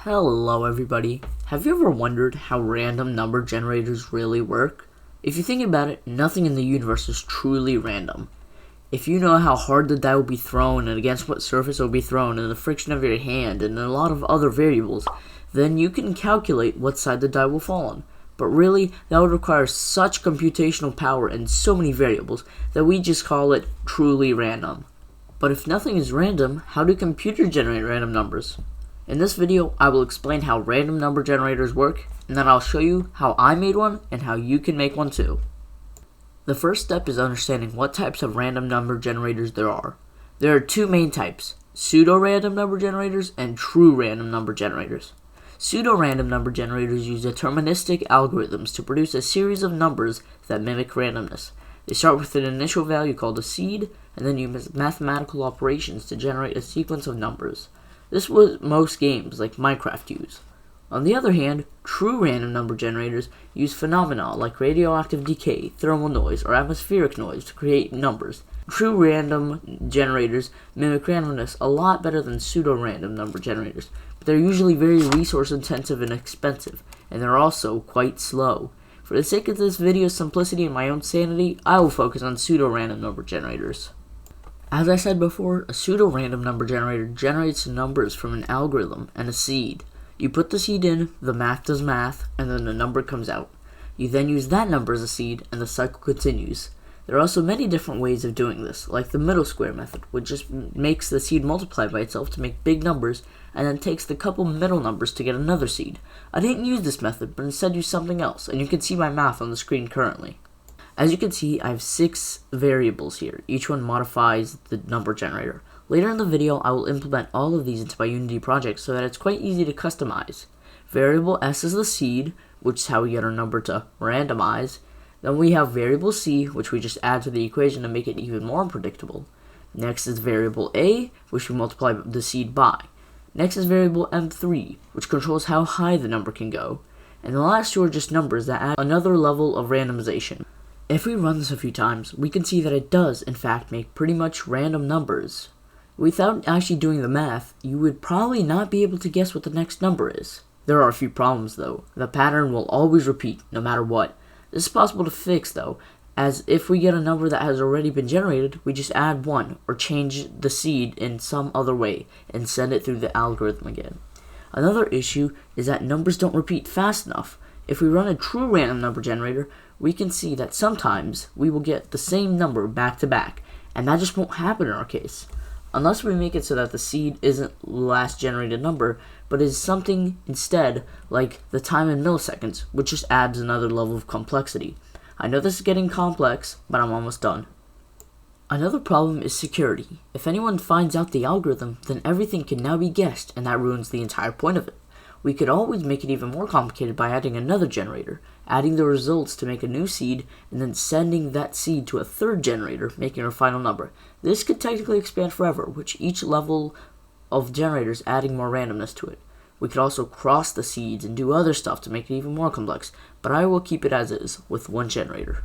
Hello everybody. Have you ever wondered how random number generators really work? If you think about it, nothing in the universe is truly random. If you know how hard the die will be thrown and against what surface it will be thrown and the friction of your hand and a lot of other variables, then you can calculate what side the die will fall on. But really, that would require such computational power and so many variables that we just call it truly random. But if nothing is random, how do computers generate random numbers? In this video, I will explain how random number generators work, and then I'll show you how I made one and how you can make one too. The first step is understanding what types of random number generators there are. There are two main types, pseudo-random number generators and true random number generators. Pseudo-random number generators use deterministic algorithms to produce a series of numbers that mimic randomness. They start with an initial value called a seed, and then use mathematical operations to generate a sequence of numbers. This is what most games like Minecraft use. On the other hand, true random number generators use phenomena like radioactive decay, thermal noise, or atmospheric noise to create numbers. True random generators mimic randomness a lot better than pseudo-random number generators, but they're usually very resource-intensive and expensive, and they're also quite slow. For the sake of this video's simplicity and my own sanity, I will focus on pseudo-random number generators. As I said before, a pseudo-random number generator generates numbers from an algorithm and a seed. You put the seed in, the math does math, and then the number comes out. You then use that number as a seed, and the cycle continues. There are also many different ways of doing this, like the middle square method, which just makes the seed multiply by itself to make big numbers, and then takes the couple middle numbers to get another seed. I didn't use this method, but instead used something else, and you can see my math on the screen currently. As you can see, I have 6 variables here. Each one modifies the number generator. Later in the video, I will implement all of these into my Unity project so that it's quite easy to customize. Variable S is the seed, which is how we get our number to randomize. Then we have variable C, which we just add to the equation to make it even more unpredictable. Next is variable A, which we multiply the seed by. Next is variable M3, which controls how high the number can go. And the last two are just numbers that add another level of randomization. If we run this a few times, we can see that it does, in fact, make pretty much random numbers. Without actually doing the math, you would probably not be able to guess what the next number is. There are a few problems, though. The pattern will always repeat, no matter what. This is possible to fix, though, as if we get a number that has already been generated, we just add 1, or change the seed in some other way, and send it through the algorithm again. Another issue is that numbers don't repeat fast enough. If we run a true random number generator, we can see that sometimes we will get the same number back to back, and that just won't happen in our case. Unless we make it so that the seed isn't the last generated number, but is something instead like the time in milliseconds, which just adds another level of complexity. I know this is getting complex, but I'm almost done. Another problem is security. If anyone finds out the algorithm, then everything can now be guessed, and that ruins the entire point of it. We could always make it even more complicated by adding another generator, adding the results to make a new seed, and then sending that seed to a third generator, making our final number. This could technically expand forever, with each level of generators adding more randomness to it. We could also cross the seeds and do other stuff to make it even more complex, but I will keep it as is, with one generator.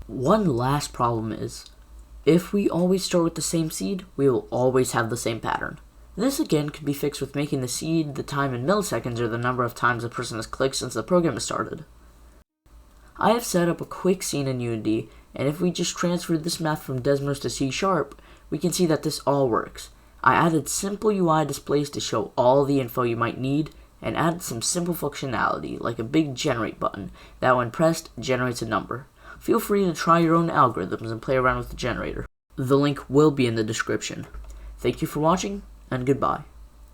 One last problem is, if we always start with the same seed, we will always have the same pattern. This again could be fixed with making the seed the time in milliseconds or the number of times a person has clicked since the program has started. I have set up a quick scene in Unity, and if we just transfer this math from Desmos to C#, we can see that this all works. I added simple UI displays to show all the info you might need, and added some simple functionality like a big generate button that when pressed generates a number. Feel free to try your own algorithms and play around with the generator. The link will be in the description. Thank you for watching, and goodbye.